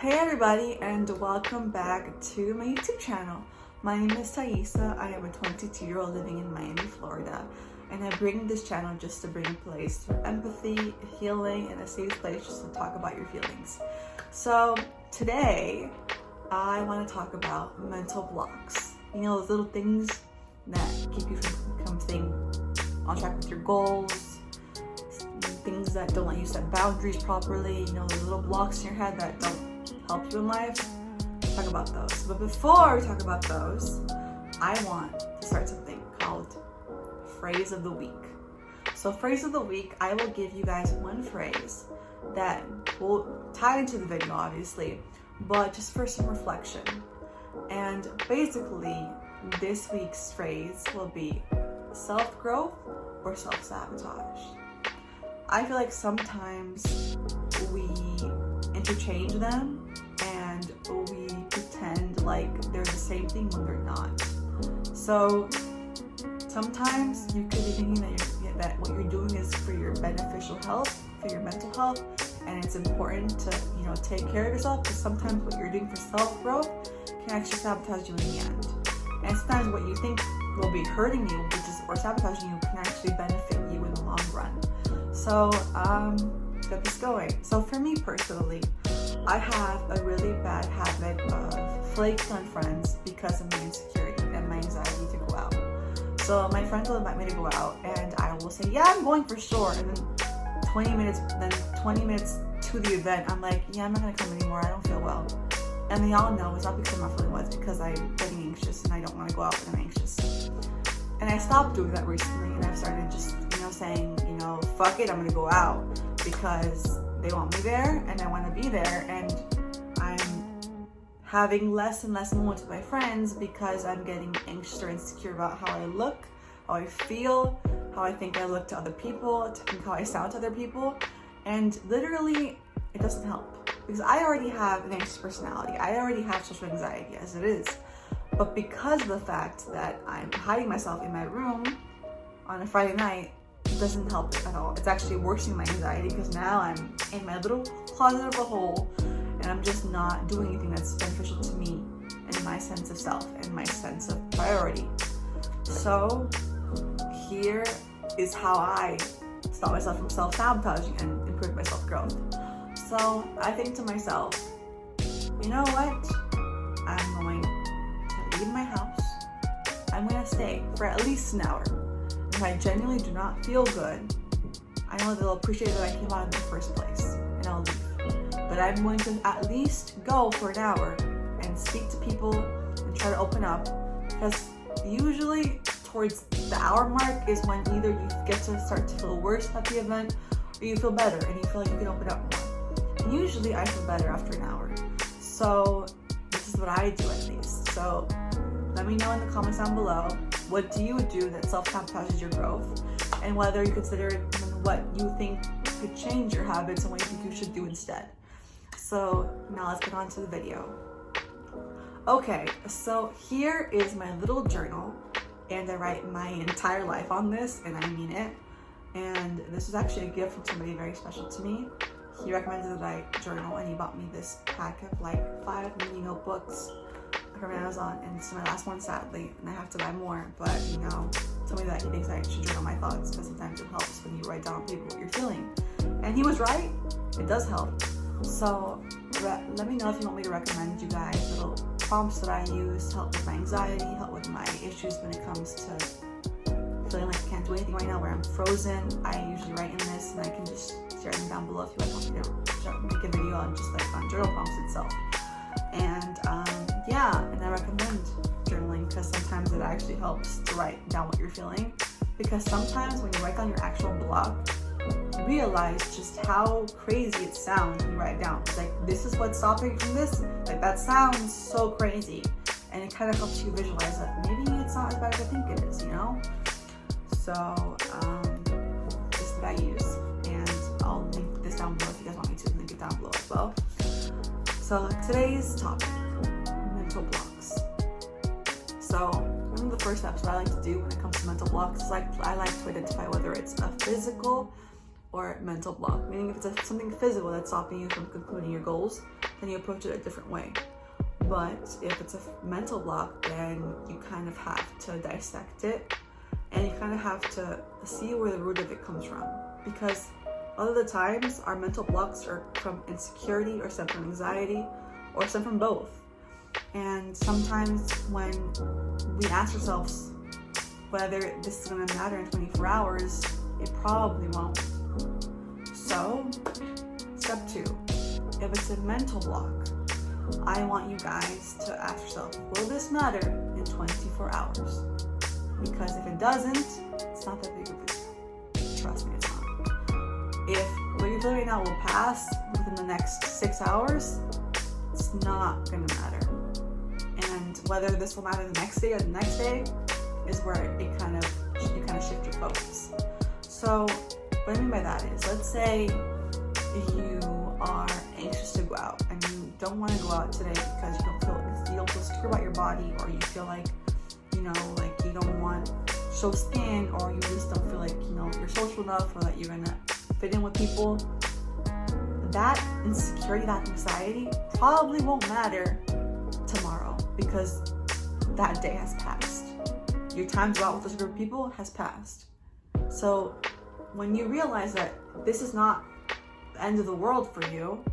Hey everybody, and welcome back to my YouTube channel. My name is Thaisa. I am a 22-year-old living in Miami, Florida, and I bring this channel just to bring a place for empathy, healing, and a safe place just to talk about your feelings. So today, I want to talk about mental blocks. You know, those little things that keep you from staying on track with your goals, things that don't let you set boundaries properly, you know, the little blocks in your head that don't help you in life. Talk about those. But before we talk about those, I want to start something called Phrase of the Week. So phrase of the week, I will give you guys one phrase that will tie into the video, obviously, but just for some reflection. And basically, this week's phrase will be self-growth or self-sabotage. I feel like sometimes we interchange them and we pretend like they're the same thing when they're not. So sometimes you could be thinking that what you're doing is for your beneficial health, for your mental health, and it's important to, you know, take care of yourself, because sometimes what you're doing for self-growth can actually sabotage you in the end. And sometimes what you think will be hurting you, or sabotaging you, can actually benefit you in the long run. So, get this going. So for me personally, I have a really bad habit of flaking on friends because of my insecurity and my anxiety to go out. So my friends will invite me to go out and I will say, yeah, I'm going for sure. And then 20 minutes to the event, I'm like, yeah, I'm not gonna come anymore. I don't feel well. And they all know it's not because I'm not feeling well, it's because I'm getting anxious and I don't want to go out when I'm anxious. And I stopped doing that recently, and I've started just, saying, fuck it, I'm gonna go out because they want me there and I want to be there, and I'm having less and less moments with my friends because I'm getting anxious or insecure about how I look, how I feel, how I think I look to other people, how I sound to other people, and literally it doesn't help because I already have an anxious personality. I already have social anxiety as it is, but because of the fact that I'm hiding myself in my room on a Friday night, it doesn't help at all. It's actually worsening my anxiety because now I'm in my little closet of a hole and I'm just not doing anything that's beneficial to me and my sense of self and my sense of priority. So here is how I stop myself from self-sabotaging and improve my self-growth. So I think to myself, you know what? I'm going to leave my house. I'm going to stay for at least an hour. If I genuinely do not feel good, I know they'll appreciate that I came out in the first place, and I'll leave. But I'm going to at least go for an hour and speak to people and try to open up, because usually towards the hour mark is when either you get to start to feel worse at the event or you feel better and you feel like you can open up more. And usually I feel better after an hour. So this is what I do at least. So let me know in the comments down below, what do you do that self-sabotages your growth, and whether you consider it what you think could change your habits and what you think you should do instead. So now let's get on to the video. Okay, so here is my little journal, and I write my entire life on this, and I mean it. And this is actually a gift from somebody very special to me. He recommended that I journal, and he bought me this pack of like 5 mini notebooks from Amazon, and it's my last one, sadly, and I have to buy more. But told me that he thinks I should journal my thoughts because sometimes it helps when you write down on paper what you're feeling. And he was right, it does help. So let me know if you want me to recommend you guys little prompts that I use to help with my anxiety, help with my issues when it comes to feeling like I can't do anything right now, where I'm frozen. I usually write in this, and I can just share them down below if you want me to make a video on just like on journal prompts itself. And and I recommend journaling because sometimes it actually helps to write down what you're feeling, because sometimes when you write down your actual block, you realize just how crazy it sounds when you write it down. It's like, this is what's stopping from this? Like, that sounds so crazy. And it kind of helps you visualize that maybe it's not as bad as I think it is, So this is what I use, and I'll link this down below if you guys want me to link it down below as well. So today's topic, mental blocks. So one of the first steps that I like to do when it comes to mental blocks is I like to identify whether it's a physical or mental block. Meaning if it's something physical that's stopping you from concluding your goals, then you approach it a different way. But if it's a mental block, then you kind of have to dissect it, and you kind of have to see where the root of it comes from. Because a lot of the times, our mental blocks are from insecurity, or stem from anxiety, or stem from both. And sometimes when we ask ourselves whether this is going to matter in 24 hours, it probably won't. So, step 2. If it's a mental block, I want you guys to ask yourself, will this matter in 24 hours? Because if it doesn't, it's not that big of a deal. Trust me, it's not. If what you're feeling right now will pass within the next 6 hours, it's not going to matter. And whether this will matter the next day or the next day is where you kind of shift your focus. So what I mean by that is, let's say you are anxious to go out and you don't want to go out today because you don't feel secure about your body, or you feel like, you don't want to show skin, or you just don't feel like, you're social enough, or that you're gonna fit in with people. That insecurity, that anxiety probably won't matter tomorrow, because that day has passed. Your time to go out with this group of people has passed. So when you realize that this is not the end of the world for you,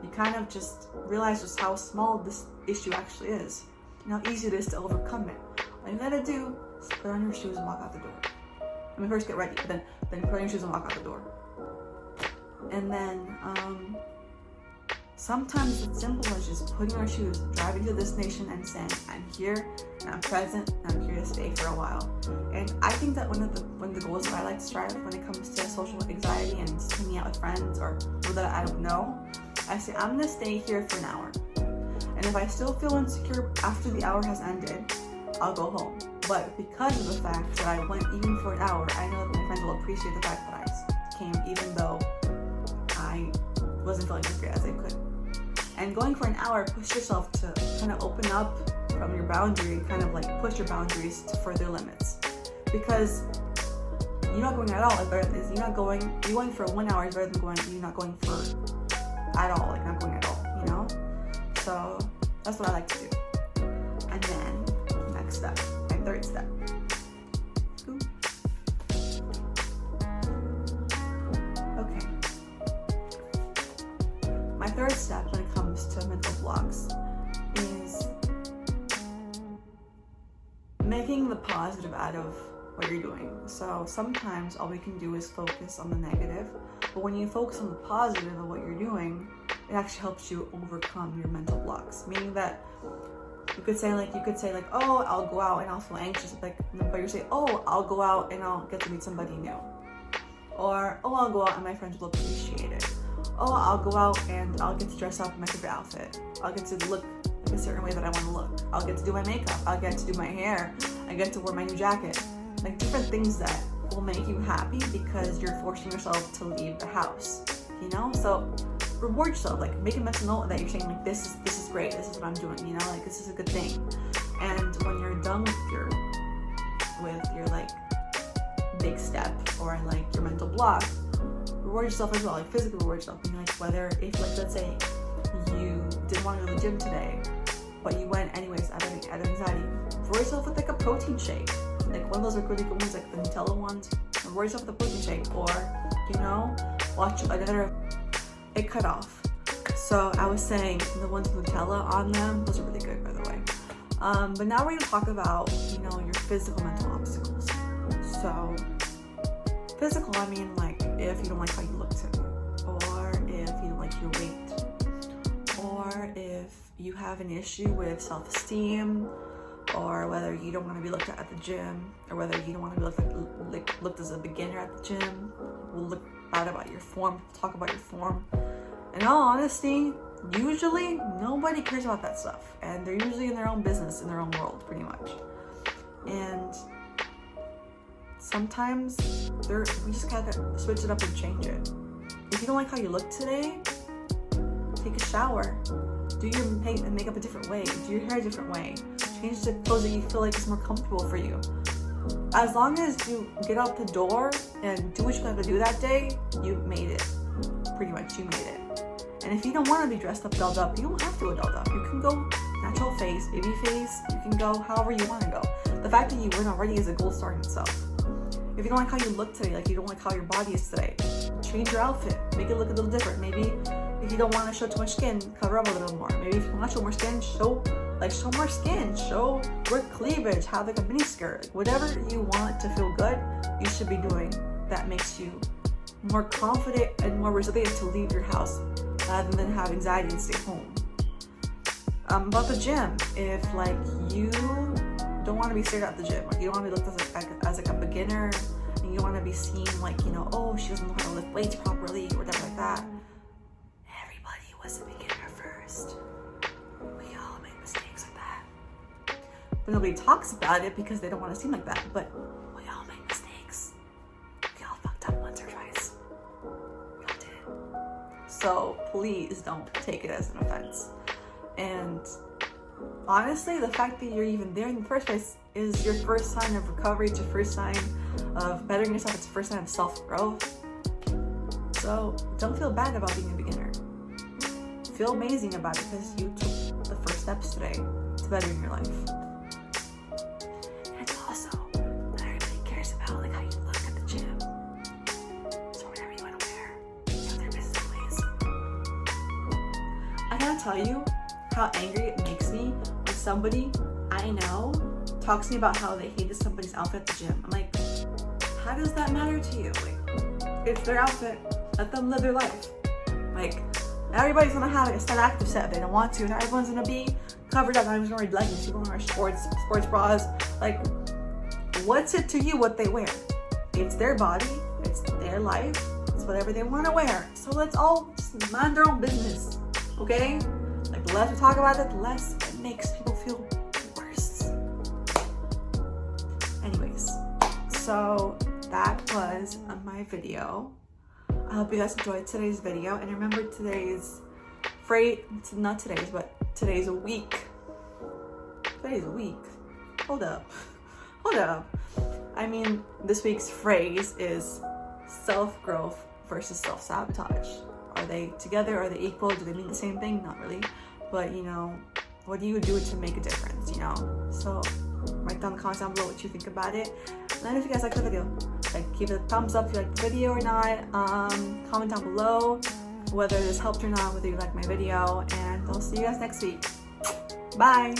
you kind of just realize just how small this issue actually is, and how easy it is to overcome it. All you gotta do is put on your shoes and walk out the door. I mean, first get ready, but then put on your shoes and walk out the door. And then sometimes it's simple as just putting on our shoes, driving to this nation and saying, I'm here and I'm present and I'm here to stay for a while. And I think that one of the goals that I like to strive when it comes to social anxiety and just hanging out with friends or people that I don't know, I say, I'm gonna stay here for an hour. And if I still feel insecure after the hour has ended, I'll go home. But because of the fact that I went even for an hour, I know that my friends will appreciate the fact that I came, even though I wasn't feeling as great as I could. And going for an hour, push yourself to kind of open up from your boundary and kind of like push your boundaries to further limits. Because you're not going at all is better than you're going for 1 hour is better than you're not going for at all, like not going at all, So that's what I like to do. And then next step, my third step. Ooh. Okay. My third step when it comes to mental blocks is making the positive out of what you're doing. So sometimes all we can do is focus on the negative, but when you focus on the positive of what you're doing, it actually helps you overcome your mental blocks. Meaning that you could say like, oh, I'll go out and I'll feel anxious, but you say, oh, I'll go out and I'll get to meet somebody new. Or, oh, I'll go out and my friends will appreciate it. Oh, I'll go out and I'll get to dress up in my favorite outfit. I'll get to look like a certain way that I want to look. I'll get to do my makeup. I'll get to do my hair. I get to wear my new jacket. Like different things that will make you happy because you're forcing yourself to leave the house, So reward yourself, like make a mental note that you're saying like, this is great. This is what I'm doing, like this is a good thing. And when you're done with your like big step or like your mental block, reward yourself as well, like physically reward yourself. And like whether if like let's say you didn't want to go to the gym today, but you went anyways out of anxiety, reward yourself with like a protein shake, like one of those really good ones, like the Nutella ones. Reward yourself with a protein shake, or watch another egg cut off. So I was saying the ones with Nutella on them, those are really good, by the way. But now we're gonna talk about your physical mental obstacles. So physical, I mean like if you don't like how you look today, or if you don't like your weight, or if you have an issue with self-esteem, or whether you don't want to be looked at the gym, or whether you don't want to be looked as a beginner at the gym. We'll look bad about your form, talk about your form. In all honesty, usually nobody cares about that stuff, and they're usually in their own business, in their own world, pretty much. And sometimes we just gotta switch it up and change it. If you don't like how you look today, take a shower, do your makeup a different way, do your hair a different way, change the clothes that you feel like is more comfortable for you. As long as you get out the door and do what you have to do that day, you made it. Pretty much, you made it. And if you don't want to be dressed up, dolled up, you don't have to go dolled up. You can go natural face, baby face. You can go however you want to go. The fact that you win already is a gold star in itself. If you don't like how you look today, like you don't like how your body is today, change your outfit. Make it look a little different. Maybe if you don't want to show too much skin, cover up a little more. Maybe if you want to show more skin, show more skin. Show more cleavage. Have like a mini skirt. Like, whatever you want to feel good, you should be doing. That makes you more confident and more resilient to leave your house rather than have anxiety and stay home. About the gym, if like you don't want to be stared at the gym, like you don't want to be looked as like a beginner, and you don't want to be seen like, you know, oh, she doesn't know how to lift weights properly or whatever like that. Everybody was a beginner first. We all make mistakes like that. But nobody talks about it because they don't want to seem like that. But we all make mistakes. We all fucked up once or twice. We all did. So please don't take it as an offense. And honestly, the fact that you're even there in the first place is your first sign of recovery. It's your first sign of bettering yourself. It's the first sign of self-growth. So don't feel bad about being a beginner. Feel amazing about it because you took the first steps today to bettering your life. And also, not everybody cares about like how you look at the gym. So whatever you want to wear, you know, their business ways. I gotta tell you how angry it makes me when somebody I know talks to me about how they hated somebody's outfit at the gym. I'm like, how does that matter to you? Like, it's their outfit. Let them live their life. Like, everybody's gonna have like a set active set if they don't want to, and everyone's gonna be covered up. I'm just gonna wear leggings, people gonna wear sports bras. Like, what's it to you what they wear? It's their body, it's their life, it's whatever they want to wear. So let's all just mind their own business, okay? Like, the less we talk about it, the less it makes people feel worse. Anyways, so that was my video. I hope you guys enjoyed today's video. And remember today's today's week. Today's week. Hold up. I mean, this week's phrase is self-growth versus self-sabotage. Are they together? Are they equal? Do they mean the same thing? Not really. But, you know, what do you do to make a difference, you know? So write down in the comments down below what you think about it. And then if you guys like the video, like, give it a thumbs up if you like the video or not. Comment down below whether this helped or not, whether you like my video. And I'll see you guys next week. Bye!